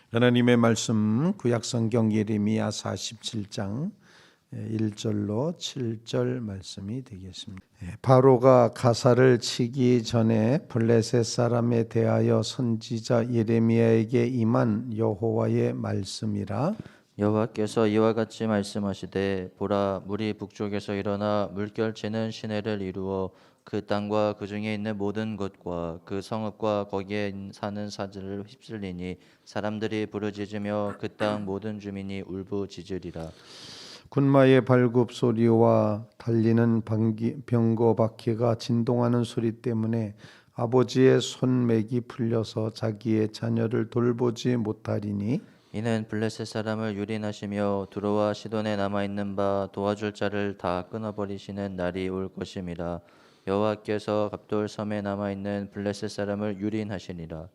하나님의 말씀 구약성경 예레미야 47장 1절로 7절 말씀이 되겠습니다. 바로가 가사를 치기 전에 블레셋 사람에 대하여 선지자 예레미야에게 임한 여호와의 말씀이라. 여호와께서 이와 같이 말씀하시되 보라, 물이 북쪽에서 일어나 물결치는 시내를 이루어 그 땅과 그 중에 있는 모든 것과 그 성읍과 거기에 사는 사람들을 휩쓸리니 사람들이 부르짖으며 그 땅 모든 주민이 울부짖으리라. 군마의 발굽 소리와 달리는 병거 바퀴가 진동하는 소리 때문에 아버지의 손맥이 풀려서 자기의 자녀를 돌보지 못하리니 이는 블레셋 사람을 유린하시며 두로와 시돈에 남아있는 바 도와줄 자를 다 끊어버리시는 날이 올 것임이라. 여호와께서 갑돌 섬에 남아있는 블레셋 사람을 유린하시니라.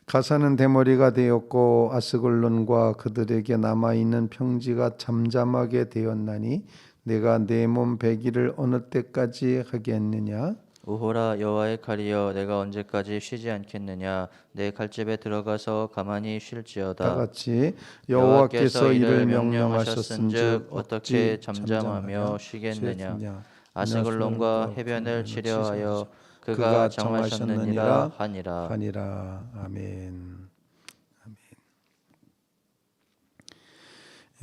가사는 대머리가 되었고 아스글론과 그들에게 남아있는 평지가 잠잠하게 되었나니 내가 내 몸 배기를 어느 때까지 하겠느냐. 우호라, 여호와의 칼이여, 내가 언제까지 쉬지 않겠느냐. 내 칼집에 들어가서 가만히 쉴지어다. 다 같이 여호와께서 이를 명령하셨은즉 어떻게 잠잠하며 쉬겠느냐. 아스글론과 해변을 치려하여 그가 정하셨느니라 하니라. 아멘.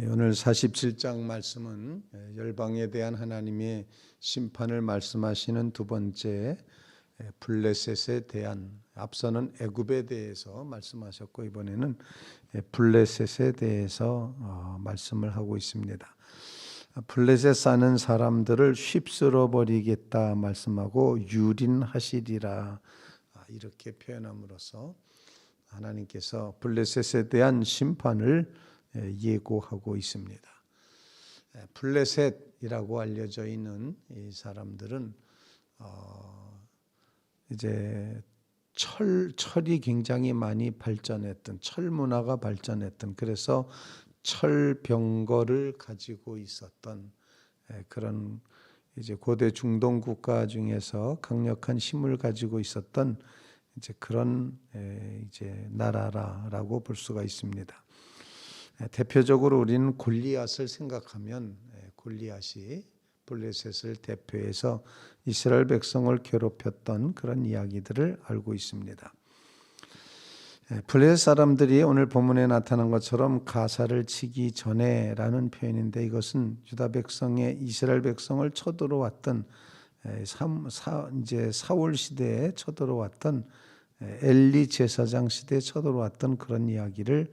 오늘 47장 말씀은 열방에 대한 하나님의 심판을 말씀하시는 두 번째 블레셋에 대한, 앞서는 애굽에 대해서 말씀하셨고 이번에는 블레셋에 대해서 말씀을 하고 있습니다. 블레셋 사는 사람들을 휩쓸어 버리겠다 말씀하고 유린하시리라 이렇게 표현함으로써 하나님께서 블레셋에 대한 심판을 예고하고 있습니다. 블레셋이라고 알려져 있는 이 사람들은 이제 철이 굉장히 많이 발전했던, 철 문화가 발전했던, 그래서 철 병거를 가지고 있었던 그런 이제 고대 중동 국가 중에서 강력한 힘을 가지고 있었던 이제 그런 이제 나라라고 볼 수가 있습니다. 대표적으로 우리는 골리앗을 생각하면 골리앗이 블레셋을 대표해서 이스라엘 백성을 괴롭혔던 그런 이야기들을 알고 있습니다. 블레셋 사람들이 오늘 본문에 나타난 것처럼 가사를 치기 전에라는 표현인데, 이것은 유다 백성의 이스라엘 백성을 쳐들어왔던 이제 사울 시대에 쳐들어왔던 엘리 제사장 시대에 쳐들어왔던 그런 이야기를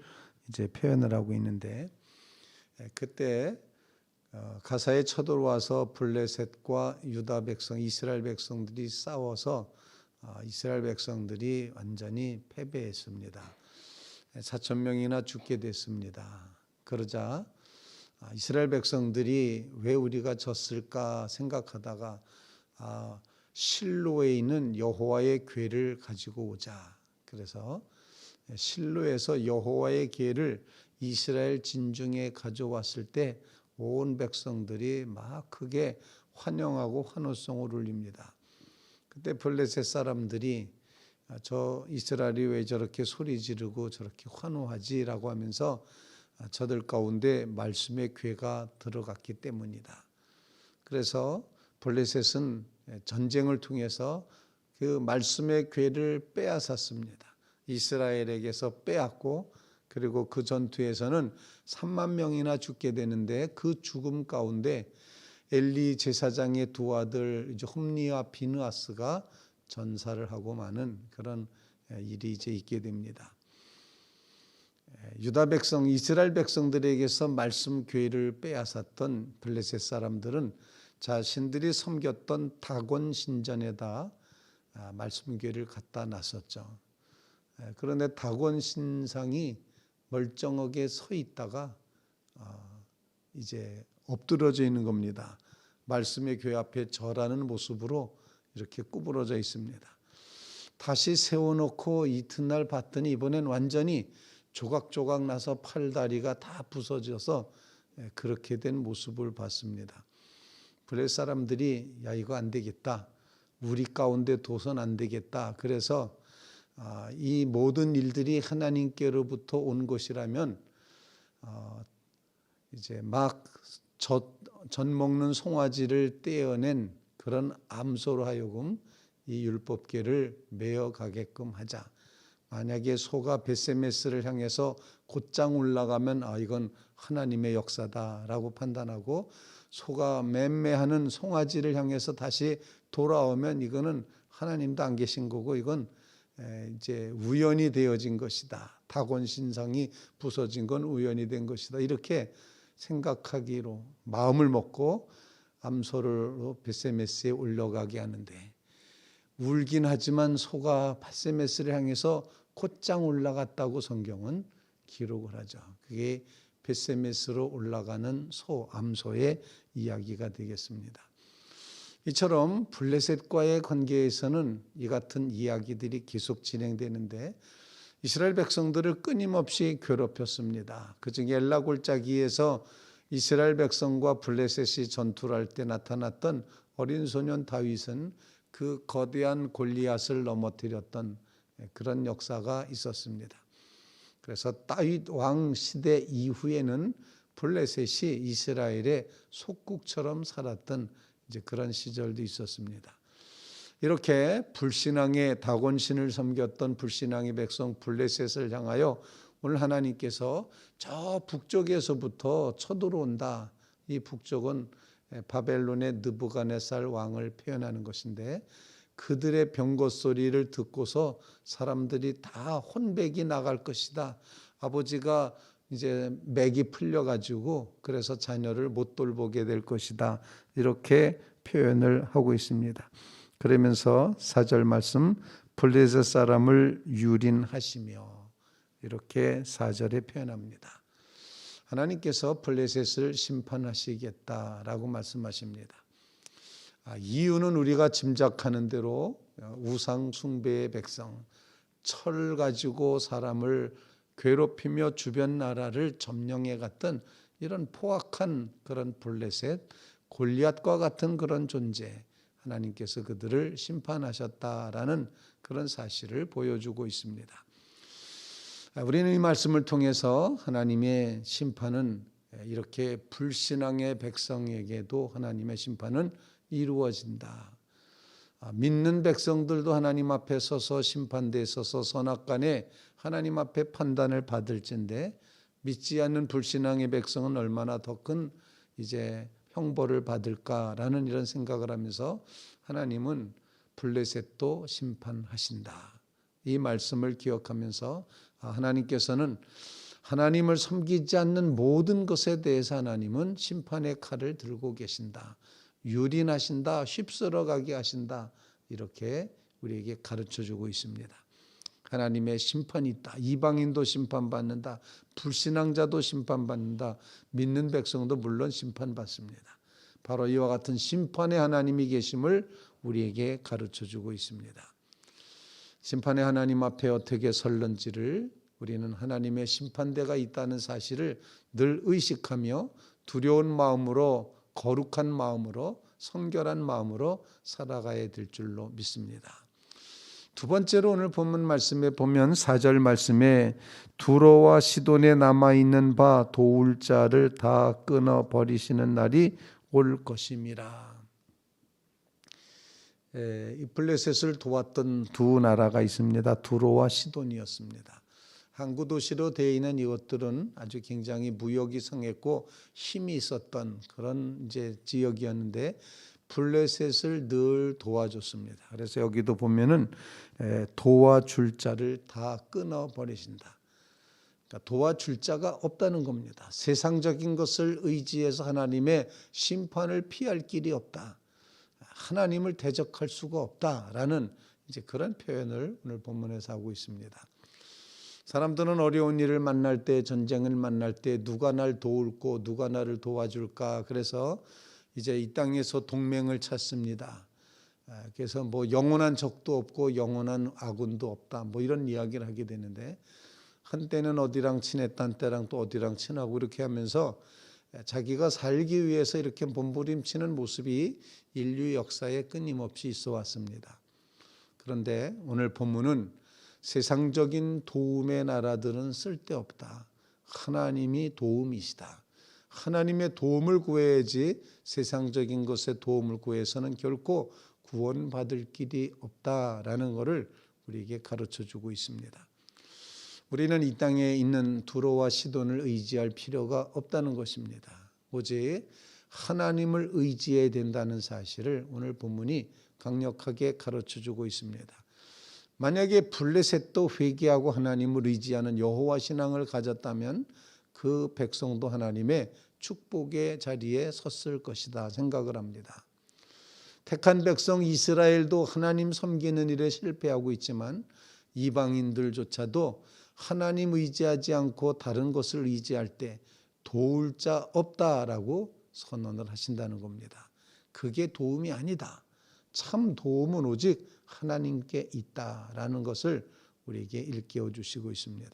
이제 표현을 하고 있는데, 그때 가사에 쳐들어와서 블레셋과 유다 백성, 이스라엘 백성들이 싸워서 이스라엘 백성들이 완전히 패배했습니다. 4,000명이나 죽게 됐습니다. 그러자 이스라엘 백성들이 왜 우리가 졌을까 생각하다가 실로에 있는 여호와의 궤를 가지고 오자. 그래서 실로에서 여호와의 궤를 이스라엘 진중에 가져왔을 때 온 백성들이 막 크게 환영하고 환호성을 울립니다. 그때 블레셋 사람들이 저 이스라엘이 왜 저렇게 소리 지르고 저렇게 환호하지라고 하면서 저들 가운데 말씀의 궤가 들어갔기 때문이다. 그래서 블레셋은 전쟁을 통해서 그 말씀의 궤를 빼앗았습니다. 이스라엘에게서 빼앗고, 그리고 그 전투에서는 3만 명이나 죽게 되는데 그 죽음 가운데 엘리 제사장의 두 아들 홈리와 비느하스가 전사를 하고 마는 그런 일이 이제 있게 됩니다. 유다 백성, 이스라엘 백성들에게서 말씀 궤를 빼앗았던 블레셋 사람들은 자신들이 섬겼던 다곤 신전에다 말씀 궤를 갖다 놨었죠. 그런데 다곤 신상이 멀쩡하게 서 있다가 이제 엎드러져 있는 겁니다. 말씀의 궤 앞에 절하는 모습으로 이렇게 구부러져 있습니다. 다시 세워놓고 이튿날 봤더니 이번엔 완전히 조각조각 나서 팔다리가 다 부서져서 그렇게 된 모습을 봤습니다. 블레셋 사람들이 야, 이거 안 되겠다, 우리 가운데 둬선 안 되겠다, 그래서 이 모든 일들이 하나님께로부터 온 것이라면 이제 막 젖 먹는 송아지를 떼어낸 그런 암소로 하여금 이 율법궤를 메어 가게끔 하자. 만약에 소가 벳세메스를 향해서 곧장 올라가면 이건 하나님의 역사다라고 판단하고, 소가 맴매하는 송아지를 향해서 다시 돌아오면 이거는 하나님도 안 계신 거고 이건 이제 우연이 되어진 것이다. 다곤 신상이 부서진 건 우연이 된 것이다. 이렇게 생각하기로 마음을 먹고 암소를 벳세메스에 올라가게 하는데, 울긴 하지만 소가 벳세메스를 향해서 곧장 올라갔다고 성경은 기록을 하죠. 그게 벳세메스로 올라가는 암소의 이야기가 되겠습니다. 이처럼 블레셋과의 관계에서는 이 같은 이야기들이 계속 진행되는데, 이스라엘 백성들을 끊임없이 괴롭혔습니다. 그중에 엘라 골짜기에서 이스라엘 백성과 블레셋이 전투를 할 때 나타났던 어린 소년 다윗은 그 거대한 골리앗을 넘어뜨렸던 그런 역사가 있었습니다. 그래서 다윗 왕 시대 이후에는 블레셋이 이스라엘의 속국처럼 살았던 이제 그런 시절도 있었습니다. 이렇게 불신앙의 다곤신을 섬겼던 불신앙의 백성 블레셋을 향하여 오늘 하나님께서 저 북쪽에서부터 쳐들어온다. 이 북쪽은 바벨론의 느부갓네살 왕을 표현하는 것인데, 그들의 병거 소리를 듣고서 사람들이 다 혼백이 나갈 것이다. 아버지가 이제 맥이 풀려가지고 그래서 자녀를 못 돌보게 될 것이다. 이렇게 표현을 하고 있습니다. 그러면서 4절 말씀, 블레셋 사람을 유린하시며, 이렇게 4절에 표현합니다. 하나님께서 블레셋을 심판하시겠다라고 말씀하십니다. 이유는 우리가 짐작하는 대로 우상 숭배의 백성, 철 가지고 사람을 괴롭히며 주변 나라를 점령해 갔던 이런 포악한 그런 블레셋, 골리앗과 같은 그런 존재, 하나님께서 그들을 심판하셨다라는 그런 사실을 보여주고 있습니다. 우리는 이 말씀을 통해서 하나님의 심판은 이렇게 불신앙의 백성에게도 하나님의 심판은 이루어진다. 믿는 백성들도 하나님 앞에 서서 심판대에 서서 선악간에 하나님 앞에 판단을 받을진데, 믿지 않는 불신앙의 백성은 얼마나 더 큰 이제 형벌을 받을까라는 이런 생각을 하면서 하나님은 블레셋도 심판하신다. 이 말씀을 기억하면서 하나님께서는 하나님을 섬기지 않는 모든 것에 대해서 하나님은 심판의 칼을 들고 계신다. 유린하신다. 휩쓸어가게 하신다. 이렇게 우리에게 가르쳐주고 있습니다. 하나님의 심판이 있다. 이방인도 심판받는다. 불신앙자도 심판받는다. 믿는 백성도 물론 심판받습니다. 바로 이와 같은 심판의 하나님이 계심을 우리에게 가르쳐주고 있습니다. 심판의 하나님 앞에 어떻게 설는지를 우리는 하나님의 심판대가 있다는 사실을 늘 의식하며 두려운 마음으로, 거룩한 마음으로, 성결한 마음으로 살아가야 될 줄로 믿습니다. 두 번째로 오늘 본문 말씀에 보면 4절 말씀에 두로와 시돈에 남아있는 바 도울 자를 다 끊어버리시는 날이 올 것임이라. 이 블레셋을 도왔던 두 나라가 있습니다. 두로와 시돈이었습니다. 항구 도시로 되어 있는 이것들은 아주 굉장히 무역이 성했고 힘이 있었던 그런 이제 지역이었는데, 블레셋을 늘 도와줬습니다. 그래서 여기도 보면은 도와줄 자를 다 끊어버리신다. 그러니까 도와줄 자가 없다는 겁니다. 세상적인 것을 의지해서 하나님의 심판을 피할 길이 없다. 하나님을 대적할 수가 없다라는 이제 그런 표현을 오늘 본문에서 하고 있습니다. 사람들은 어려운 일을 만날 때, 전쟁을 만날 때 누가 날 도울고 누가 나를 도와줄까, 그래서 이제 이 땅에서 동맹을 찾습니다. 그래서 뭐 영원한 적도 없고 영원한 아군도 없다, 뭐 이런 이야기를 하게 되는데, 한때는 어디랑 친했다, 한때랑 또 어디랑 친하고 이렇게 하면서 자기가 살기 위해서 이렇게 몸부림치는 모습이 인류 역사에 끊임없이 있어 왔습니다. 그런데 오늘 본문은 세상적인 도움의 나라들은 쓸데없다. 하나님이 도움이시다. 하나님의 도움을 구해야지 세상적인 것에 도움을 구해서는 결코 구원받을 길이 없다라는 것을 우리에게 가르쳐주고 있습니다. 우리는 이 땅에 있는 두로와 시돈을 의지할 필요가 없다는 것입니다. 오직 하나님을 의지해야 된다는 사실을 오늘 본문이 강력하게 가르쳐주고 있습니다. 만약에 블레셋도 회개하고 하나님을 의지하는 여호와 신앙을 가졌다면 그 백성도 하나님의 축복의 자리에 섰을 것이다 생각을 합니다. 택한 백성 이스라엘도 하나님 섬기는 일에 실패하고 있지만 이방인들조차도 하나님 의지하지 않고 다른 것을 의지할 때 도울 자 없다라고 선언을 하신다는 겁니다. 그게 도움이 아니다. 참 도움은 오직 하나님께 있다라는 것을 우리에게 일깨워 주시고 있습니다.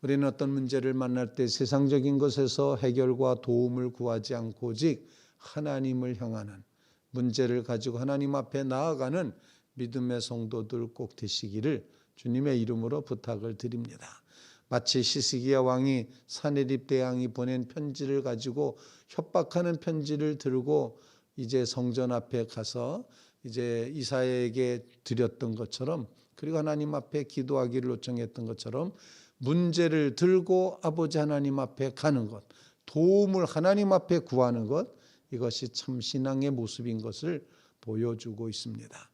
우리는 어떤 문제를 만날 때 세상적인 것에서 해결과 도움을 구하지 않고 오직 하나님을 향하는 문제를 가지고 하나님 앞에 나아가는 믿음의 성도들 꼭 되시기를 주님의 이름으로 부탁을 드립니다. 마치 시스기야 왕이 사네립 대왕이 보낸 편지를 가지고 협박하는 편지를 들고 이제 성전 앞에 가서 이제 이사야에게 드렸던 것처럼, 그리고 하나님 앞에 기도하기를 요청했던 것처럼 문제를 들고 아버지 하나님 앞에 가는 것, 도움을 하나님 앞에 구하는 것, 이것이 참 신앙의 모습인 것을 보여주고 있습니다.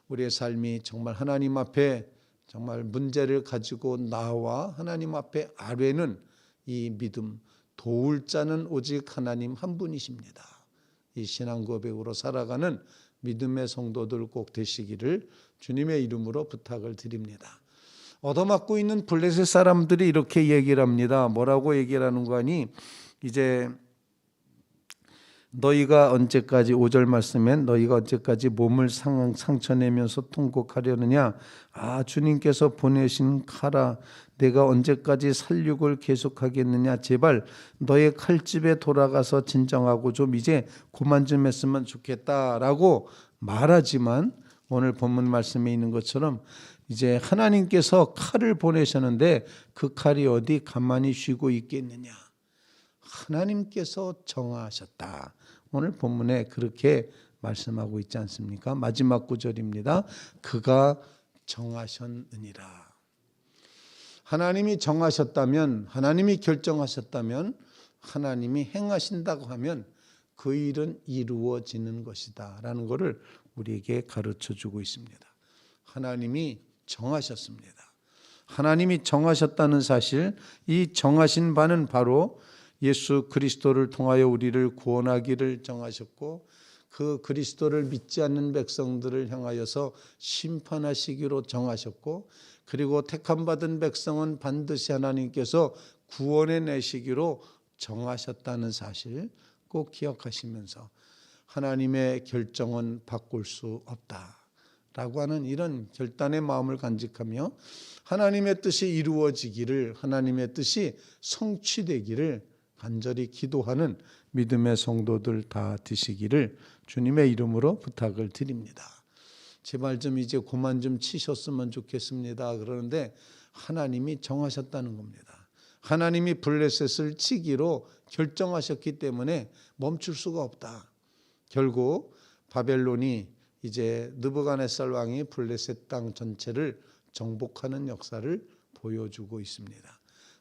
우리의 삶이 정말 하나님 앞에 정말 문제를 가지고 나와 하나님 앞에 아뢰는 이 믿음, 도울 자는 오직 하나님 한 분이십니다. 이 신앙 고백으로 살아가는 믿음의 성도들 꼭 되시기를 주님의 이름으로 부탁을 드립니다. 얻어맞고 있는 블레셋 사람들이 이렇게 얘기를 합니다. 뭐라고 얘기를 하는 거 아니? 이제 너희가 언제까지, 5절 말씀엔 너희가 언제까지 몸을 상처내면서 통곡하려느냐? 아, 주님께서 보내신 칼아, 내가 언제까지 살육을 계속하겠느냐? 제발 너의 칼집에 돌아가서 진정하고 좀 이제 그만 좀 했으면 좋겠다라고 말하지만, 오늘 본문 말씀에 있는 것처럼 이제 하나님께서 칼을 보내셨는데 그 칼이 어디 가만히 쉬고 있겠느냐? 하나님께서 정하셨다. 오늘 본문에 그렇게 말씀하고 있지 않습니까? 마지막 구절입니다. 그가 정하셨느니라. 하나님이 정하셨다면, 하나님이 결정하셨다면, 하나님이 행하신다고 하면 그 일은 이루어지는 것이다 라는 것을 우리에게 가르쳐주고 있습니다. 하나님이 정하셨습니다. 하나님이 정하셨다는 사실, 이 정하신 바는 바로 예수 그리스도를 통하여 우리를 구원하기를 정하셨고, 그 그리스도를 믿지 않는 백성들을 향하여서 심판하시기로 정하셨고, 그리고 택함받은 백성은 반드시 하나님께서 구원해 내시기로 정하셨다는 사실 꼭 기억하시면서 하나님의 결정은 바꿀 수 없다라고 하는 이런 결단의 마음을 간직하며 하나님의 뜻이 이루어지기를, 하나님의 뜻이 성취되기를 간절히 기도하는 믿음의 성도들 다 되시기를 주님의 이름으로 부탁을 드립니다. 제발 좀 이제 그만 좀 치셨으면 좋겠습니다. 그러는데 하나님이 정하셨다는 겁니다. 하나님이 블레셋을 치기로 결정하셨기 때문에 멈출 수가 없다. 결국 바벨론이 이제 느부갓네살 왕이 블레셋 땅 전체를 정복하는 역사를 보여주고 있습니다.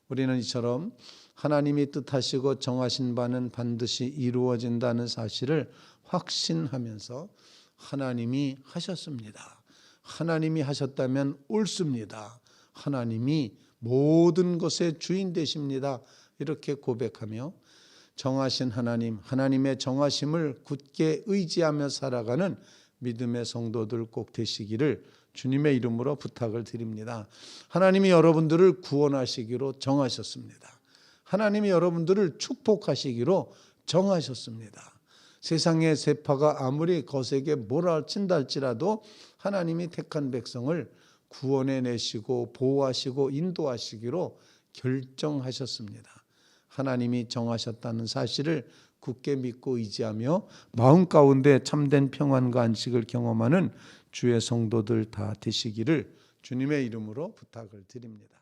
우리는 이처럼 하나님이 뜻하시고 정하신 바는 반드시 이루어진다는 사실을 확신하면서 하나님이 하셨습니다. 하나님이 하셨다면 옳습니다. 하나님이 모든 것의 주인 되십니다. 이렇게 고백하며 정하신 하나님, 하나님의 정하심을 굳게 의지하며 살아가는 믿음의 성도들 꼭 되시기를 주님의 이름으로 부탁을 드립니다. 하나님이 여러분들을 구원하시기로 정하셨습니다. 하나님이 여러분들을 축복하시기로 정하셨습니다. 세상의 세파가 아무리 거세게 몰아친다 할지라도 하나님이 택한 백성을 구원해 내시고 보호하시고 인도하시기로 결정하셨습니다. 하나님이 정하셨다는 사실을 굳게 믿고 의지하며 마음 가운데 참된 평안과 안식을 경험하는 주의 성도들 다 되시기를 주님의 이름으로 부탁을 드립니다.